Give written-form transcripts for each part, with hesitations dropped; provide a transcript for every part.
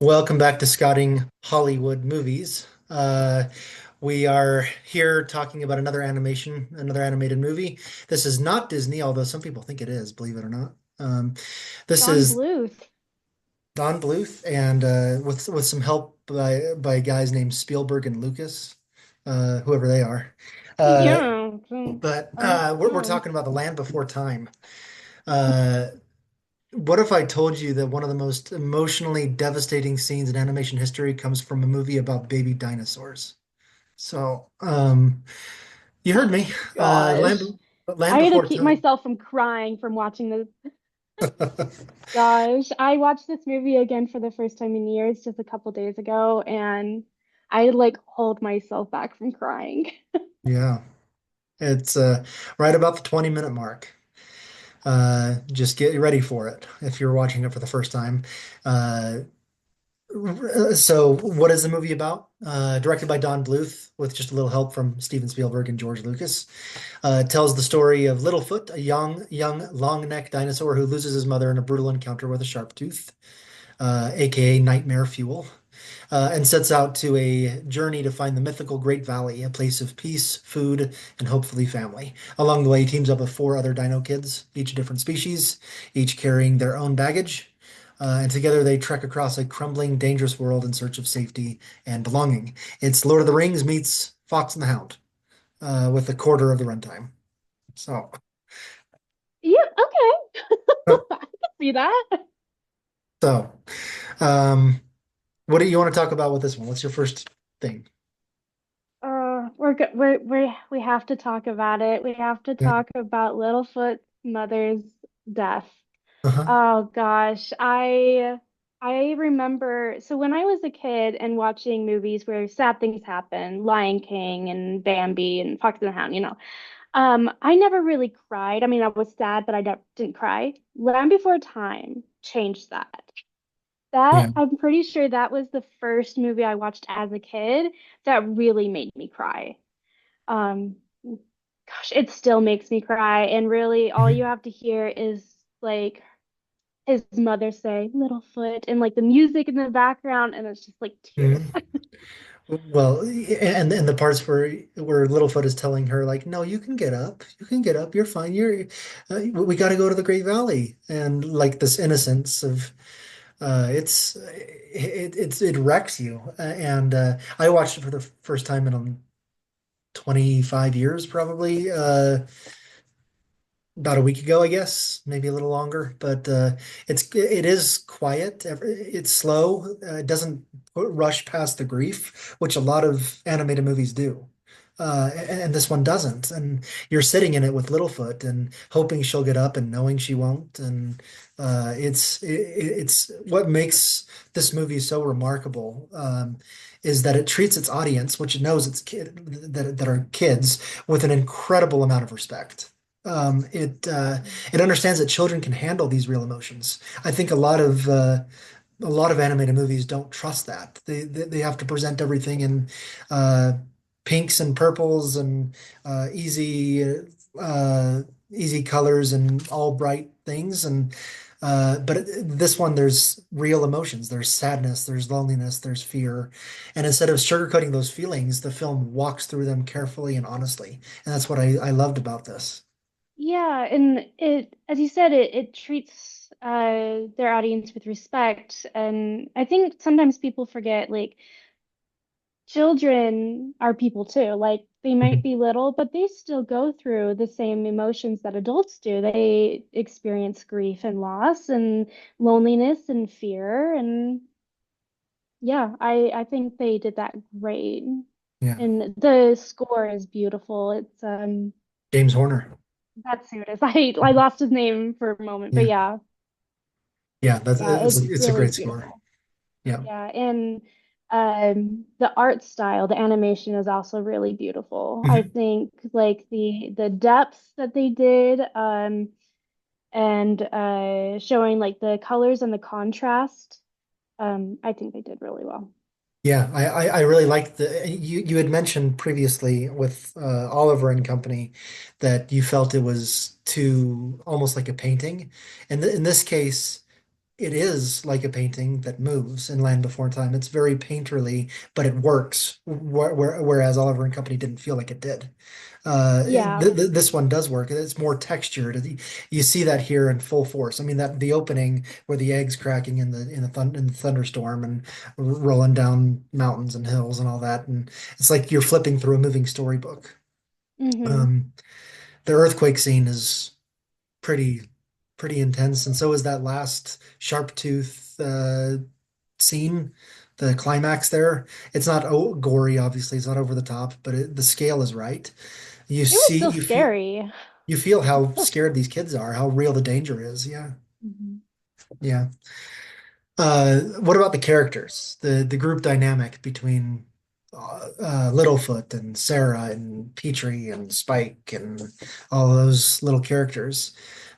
Welcome back to Scouting Hollywood Movies. We are here talking about another animated movie. This is not Disney, although some people think it is, believe it or not. This Don is Bluth. Don Bluth, and with some help by guys named Spielberg and Lucas, whoever they are. Uh, Yeah. but Um, we're um, talking about The Land Before Time. Uh, What if I told you that one of the most emotionally devastating scenes in animation history comes from a movie about baby dinosaurs? So, you heard me. gosh. Land I had to Before keep Time. myself from crying from watching this. Gosh, I watched this movie again for the first time in years just a couple days ago, and I like hold myself back from crying. Yeah, it's right about the 20-minute mark. Just get ready for it if you're watching it for the first time. Uh, So, what is the movie about? Directed by Don Bluth, with just a little help from Steven Spielberg and George Lucas. It tells the story of Littlefoot, a young, long-neck dinosaur who loses his mother in a brutal encounter with a sharptooth, aka nightmare fuel, and sets out to a journey to find the mythical Great Valley, a place of peace, food, and hopefully family. Along the way, he teams up with four other dino kids, each a different species, each carrying their own baggage. And together they trek across a crumbling, dangerous world in search of safety and belonging. It's Lord of the Rings meets Fox and the Hound, with a quarter of the runtime. So, Yeah, okay. I can see that. so, um, what do you want to talk about with this one? What's your first thing? We have to talk about it. We have to Yeah. talk about Littlefoot's mother's death. Uh-huh. Oh gosh, I remember so when I was a kid and watching movies where sad things happen, Lion King and Bambi and Fox and the Hound, I never really cried. I mean, I was sad, but didn't cry. Land Before Time changed that. Yeah. I'm pretty sure that was the first movie I watched as a kid that really made me cry. Um, Gosh, it still makes me cry, and really all you Mhm. have to hear is like his mother say Littlefoot and like the music in the background and it's just like tears. Mhm. Well, and the parts where Littlefoot is telling her like, no, you can get up, you can get up, you're fine. We got to go to the Great Valley, and like this innocence of it wrecks you. And I watched it for the first time in 25 years, probably. About a week ago, I guess, maybe a little longer, but it is quiet. It's slow. It doesn't rush past the grief, which a lot of animated movies do. And this one doesn't. And you're sitting in it with Littlefoot and hoping she'll get up and knowing she won't. And it's what makes this movie so remarkable, is that it treats its audience, which it knows that are kids, with an incredible amount of respect. It understands that children can handle these real emotions. I think a lot of animated movies don't trust that. They have to present everything in uh, pinks and purples and easy colors and all bright things. But this one, there's real emotions. There's sadness, there's loneliness, there's fear, and instead of sugarcoating those feelings, the film walks through them carefully and honestly. And that's what I loved about this. Yeah, and it, as you said, it treats their audience with respect. And I think sometimes people forget like children are people too. Like they might be little, but they still go through the same emotions that adults do. They experience grief and loss and loneliness and fear. And yeah, I think they did that great. Yeah. And the score is beautiful. It's James Horner. that's who it is. I lost his name for a moment, but Yeah. yeah. Yeah, that's Yeah, it's it's a really great score. beautiful. Yeah. Yeah, and the art style, the animation is also really beautiful. I Mhm. think like the depth that they did and showing like the colors and the contrast, I think they did really well. Yeah, I really liked you had mentioned previously with Oliver and Company that you felt it was too almost like a painting. And in this case, it is like a painting that moves in Land Before Time. It's very painterly, but it works. Whereas Oliver and Company didn't feel like it did. Yeah. This one does work. It's more textured. You see that here in full force. I mean, that the opening where the eggs cracking in the thunderstorm and rolling down mountains and hills and all that, and it's like you're flipping through a moving storybook. Hmm. Um, the earthquake scene is pretty pretty intense, and so is that last sharptooth scene, the climax there. It's not gory, obviously. It's not over the top, but the scale is right. You It was see, still scary. you feel how scared these kids are, how real the danger is. Yeah, Mhm. yeah. What about the characters? The group dynamic between Littlefoot and Cera and Petrie and Spike and all those little characters.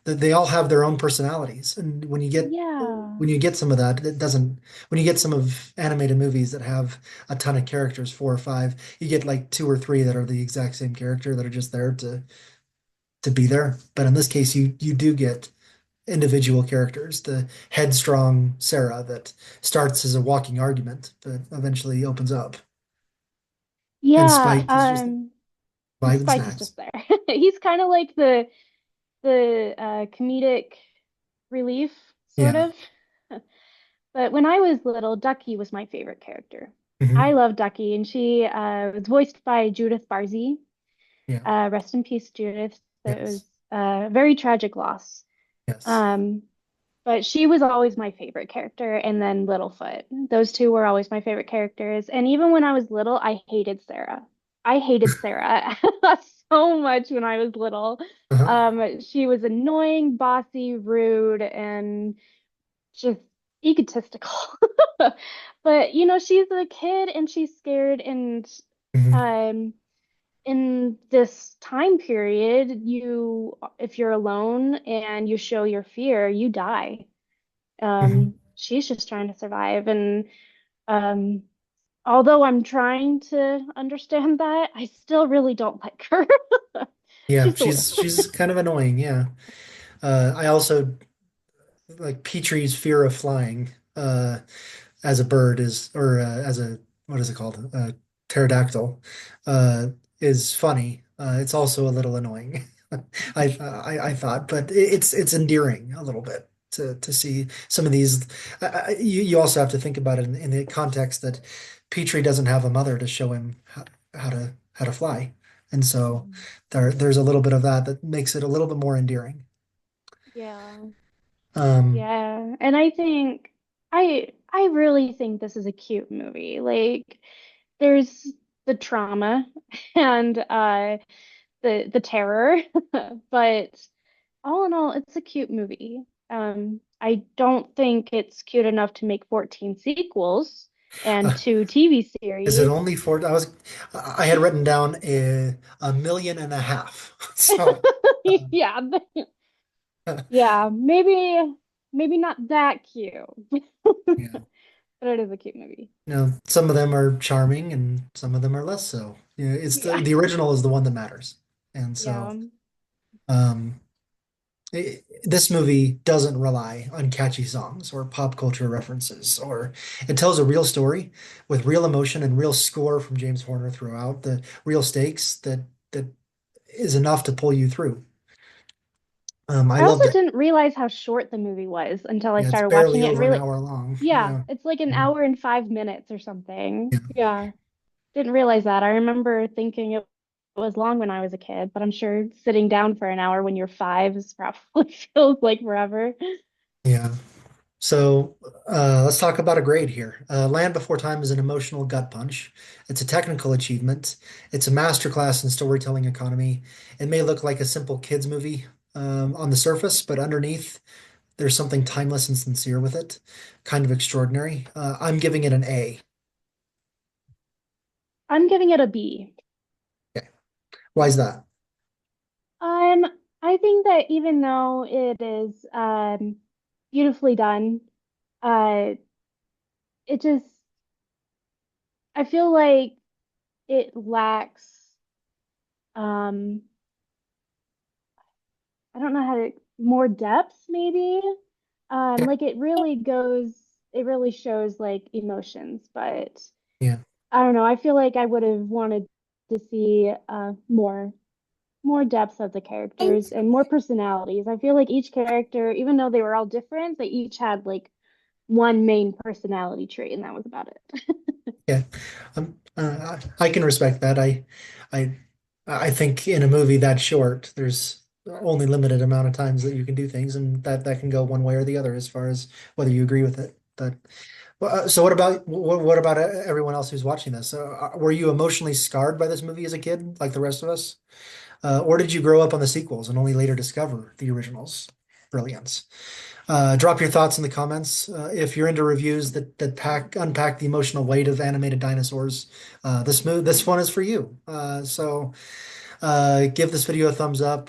They all have their own personalities, and Yeah. when you get some of that, it doesn't. When you get some of animated movies that have a ton of characters, four or five, you get like two or three that are the exact same character that are just there to be there. But in this case, you do get individual characters. The headstrong Sarah that starts as a walking argument, but eventually opens up. And Yeah. Spike is just vibe and Spike is snacks. just there. He's kind of like the comedic relief, sort Yeah. of. But when I was little, Ducky was my favorite character. I Hmm. love Ducky, and she was voiced by Judith Barzi. Yeah. Rest in peace, Judith. That was Yes. a very tragic loss. Yes. Um, but she was always my favorite character, and then Littlefoot. Those two were always my favorite characters. And even when I was little, I hated Sarah. I hated Sarah so much when I was little. Uh-huh. She was annoying, bossy, rude, and just egotistical. But she's a kid and she's scared, and Hmm. um in this time period, if you're alone and you show your fear, you die. Hmm. She's just trying to survive, and um although I'm trying to understand that, I still really don't like her. Yeah, She's the worst. she's kind of annoying. Yeah. I also like Petrie's fear of flying. As a bird is, or as a, what is it called? Pterodactyl, uh, is funny. It's also a little annoying. I thought, but it's endearing a little bit to see some of these. You also have to think about it in the context that Petrie doesn't have a mother to show him how to fly, and so Mhm. there's a little bit of that that makes it a little bit more endearing. Yeah. Um, Yeah. And I really think this is a cute movie. Like, there's the trauma and the terror, but all in all, it's a cute movie. I don't think it's cute enough to make 14 sequels and two TV Is it series. only four? I had written down a million and a half. So, Yeah, yeah, maybe not that cute, yeah, but it is a cute movie. some of them are charming and some of them are less so. Yeah, it's Yeah, the original is the one that matters. And yeah. so, um, this movie doesn't rely on catchy songs or pop culture references, or it tells a real story with real emotion and real score from James Horner throughout, the real stakes that is enough to pull you through. I I also loved it. didn't realize how short the movie was until I Yeah, it's started watching barely it and over an really, hour long. yeah, Yeah. it's like an Mhm. hour and 5 minutes or something. Yeah. Yeah, didn't realize that. I remember thinking it was long when I was a kid, but I'm sure sitting down for an hour when you're five is probably feels like forever. Yeah. So let's talk about a grade here. Land Before Time is an emotional gut punch. It's a technical achievement. It's a masterclass in storytelling economy. It may look like a simple kids movie on the surface, but underneath, there's something timeless and sincere with it, kind of extraordinary. I'm giving it an A. I'm giving it a B. Okay. Why is that? Um, I think that even though it is beautifully done, uh, it just I feel like it lacks um I don't know how to more depth maybe. Okay. Like it really shows like emotions, but Yeah. I don't know. I feel like I would have wanted to see more depth of the characters and more personalities. I feel like each character, even though they were all different, they each had like one main personality trait, and that was about it. Yeah. I can respect that. I, I think in a movie that short, there's only limited amount of times that you can do things, and that can go one way or the other as far as whether you agree with it. But so what about everyone else who's watching this? Were you emotionally scarred by this movie as a kid, like the rest of us? Or did you grow up on the sequels and only later discover the original's brilliance? Drop your thoughts in the comments. If you're into reviews that unpack the emotional weight of animated dinosaurs, this one is for you. Give this video a thumbs up,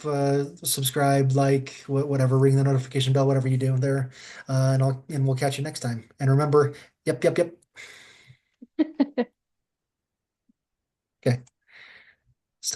subscribe, like, whatever, ring the notification bell, whatever you do there, and we'll catch you next time. And remember, yep, yep, yep. Okay.